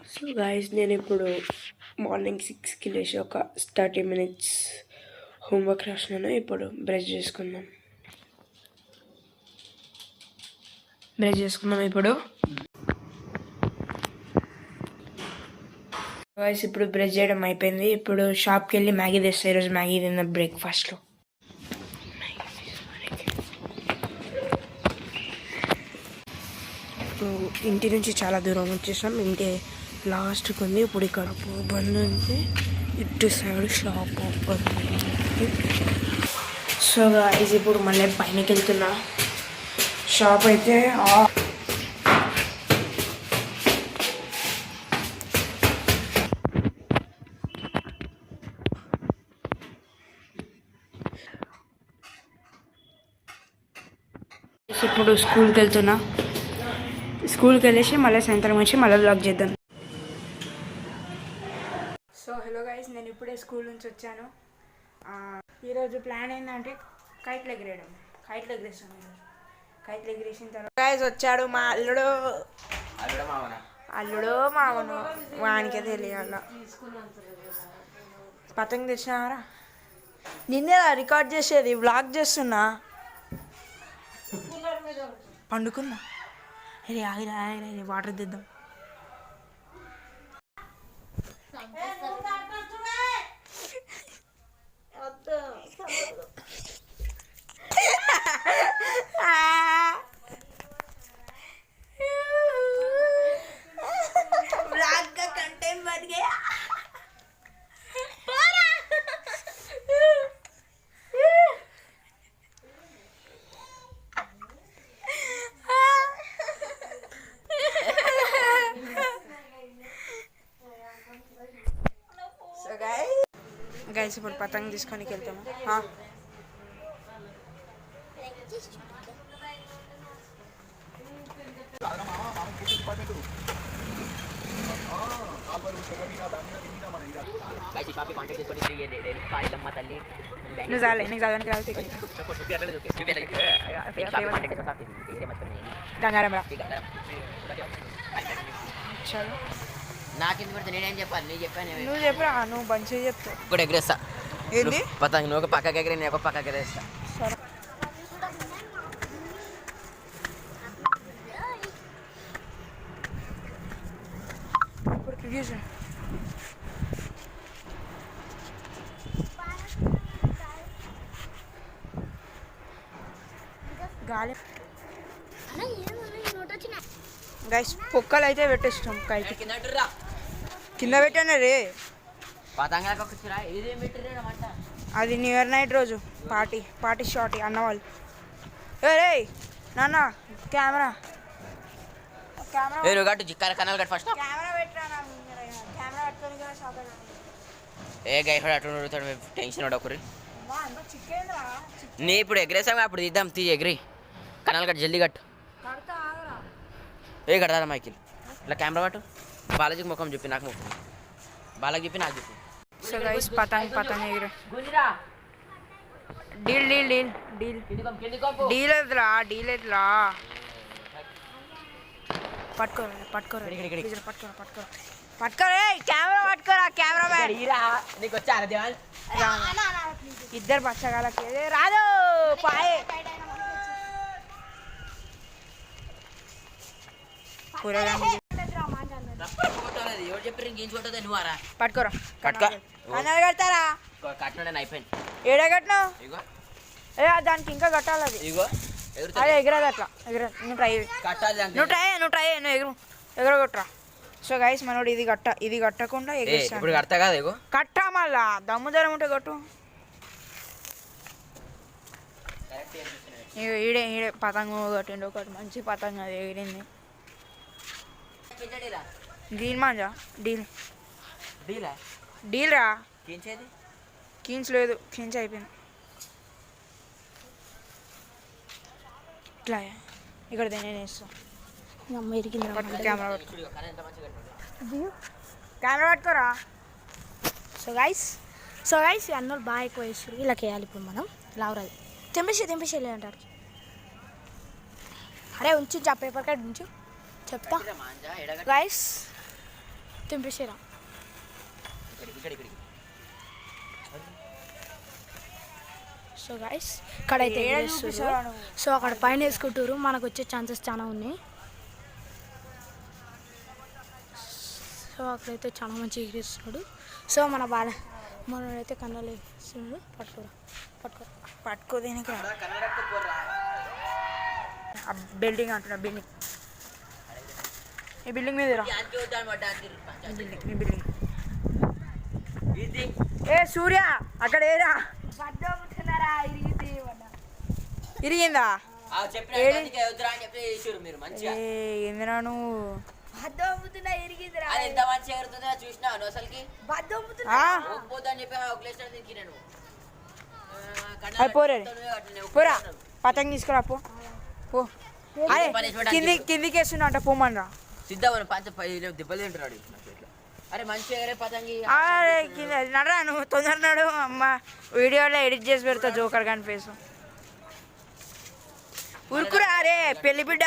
So guys నేను ఇప్పుడు morning 6కి లేచి ఒక 30 మినిట్స్ హోంవర్క్ రాసినాను. ఇప్పుడు బ్రష్ చేసుకుందాం ఇప్పుడు గాయస్ ఇప్పుడు బ్రష్ చేయడం అయిపోయింది. ఇప్పుడు షాప్కి వెళ్ళి మ్యాగీ తెస్తా. ఈరోజు మ్యాగీ తిన్న బ్రేక్ఫాస్ట్లో. ఇంటి నుంచి చాలా దూరం వచ్చేసాం. ఇంటి లాస్ట్కి ఉంది. ఇప్పుడు ఇక్కడ బంద్ ఉంది, ఇటు side shop open. So guys ఇప్పుడు మళ్ళీ పైనకి వెళ్తున్నా. షాప్ అయితే ఇప్పుడు స్కూల్కి వెళ్తున్నా. స్కూల్కి వెళ్ళేసి మళ్ళీ సాయంత్రం వచ్చి మళ్ళీ బ్లాగ్ చేద్దాం. సో హలో గైస్, నేను ఇప్పుడే స్కూల్ నుంచి వచ్చాను. ఈరోజు ప్లాన్ ఏంటంటే కైట్లు ఎగిరేస్తాను ఈరోజు. కైట్లు ఎగిరేసిన తర్వాత గైస్ వచ్చాడు మా అల్లుడు మామను వానికే తెలియాల. పతంగి తెచ్చినారా? నిన్నే రికార్డ్ చేసేది, బ్లాగ్ చేస్తున్నా. పండుకుందా? అరే ఆగిరా వాటర్ తెద్దాం. కంటెంట్ బన్ గయా. గైస్ ఇప్పుడు పతంగ్ తీసుకొని వెళ్తాము. నువ్వు చాలే, నీకు చదవడానికి రాదు. గంగారమ్మ చలో. నాకెందుకు పడితే నేనేం చెప్పాలి? నేను చెప్పాను. నువ్వు చెప్పరా, నువ్వు మంచిగా చెప్తావు. ఇప్పుడు ఎగరేస్తా. ఏంటి పతంగి? నువ్వు ఒక పక్కకి ఎగిరి, నేను ఒక పక్కకి ఎగరేస్తా. సరే. ఇప్పుడు రివ్యూస్ గాలి గైస్ పొక్కలు అయితే పెట్టేస్తాం. కైకి కింద పెట్టాను రే. అది న్యూ ఇయర్ నైట్ రోజు పార్టీ షాట్ అన్నవాళ్ళు. రే నాన్న కెమెరా నీ ఇప్పుడు ఎగరేసాం, అప్పుడు తీద్దాం. ఎగిరి కనాలు కట్టు, జల్దీ కట్టు. కడతారా మైకిల్? ఇట్లా కెమెరా పట్టు. బాలాజీకి ముఖం చెప్పి, నాకు ముఖం. బాలాజీ చెప్పి, నాకు చెప్పి. సో గైస్ పతంగ్ ఎగిరే. డీల్ ఎదురా పట్టుకోరా కెమెరా పట్టుకోరా. కెమెరా ఇద్దరు బచ్చగాలకి రాదు పాయే. పట్టుకోరా కడతారా? ఏడా కట్టినావు? దానికి ఇంకా కట్టాలి. అది అదే ఎగరదు, అట్లా ఎగరదు. నువ్వు ట్రై నువ్వు ఎగరగొట్టరా. సో గైస్ మనోడు ఇది కట్టకుండా కట్టా. మళ్ళా దమ్ము ధరం ఉంటే కొట్టు. ఈడే పతంగు కట్టిండు ఒకటి, మంచి పతంగ అది ఎగిరింది. డీల్ మాంజా డీల్ రా. కీన్స్ లేదు, కీన్స్ అయిపోయింది. ఇట్లా ఇక్కడ నేను వేస్తాను. కెమెరా పట్టుకోరా. సో గైస్ అన్నోళ్ళు బాగా ఎక్కువ వేస్తారు. ఇలా వేయాలి. ఇప్పుడు మనం లావరాది తెంపేసి అంటారు. అరే ఉంచు, పేపర్ కార్డ్ ఉంచు, చెప్తా. గైస్ తెంపేసారా ఇక్కడికి సో గైస్ ఇక్కడైతే ఏడ ఎగరేస్తుర్రు. చూపిస్తావా నువ్వు? సో అక్కడ పైన వేసుకుంటారు, మనకు వచ్చే ఛాన్సెస్ చాలా ఉన్నాయి. సో అక్కడైతే చాలా మంచి ఎగిరేస్తున్నాడు. సో మనైతే కన్నాలు వేస్తున్నాడు. పట్టుకో దీనికి బిల్డింగ్ అంటున్నా, బిల్డింగ్ ఈ బిల్డింగ్ మీద రా. ఈ బిల్డింగ్ ఏ సూర్య అక్కడ ఏరా ఇరిగిందా? మీరు మంచిగా ఏ ఏందిరా నువ్వు? అది ఎంత మంచిగా ఎగురుతుందో చూసినావు నువ్వు అసలుకి ఆ? పోద్దని చెప్పి ఒకలేసాడు దీనికి నేను అది పోరే పోరా, పతంగి తీసుకురా పో పో. అదే కిందికి వేస్తున్నా అంట పోమనరా. సిద్ధమని దెబ్బలు తింటున్నాడు నాకు ఇట్లా. అరే మంచిగా ఎగరే పతంగి అరే కింద నడరా నువ్వు, తొందర నడు. అమ్మ వీడియోలో ఎడిట్ చేసి పెడతా జోకర్ గాని ఫేస్. ఉరుకురా అరే పెళ్లి బిడ్డ.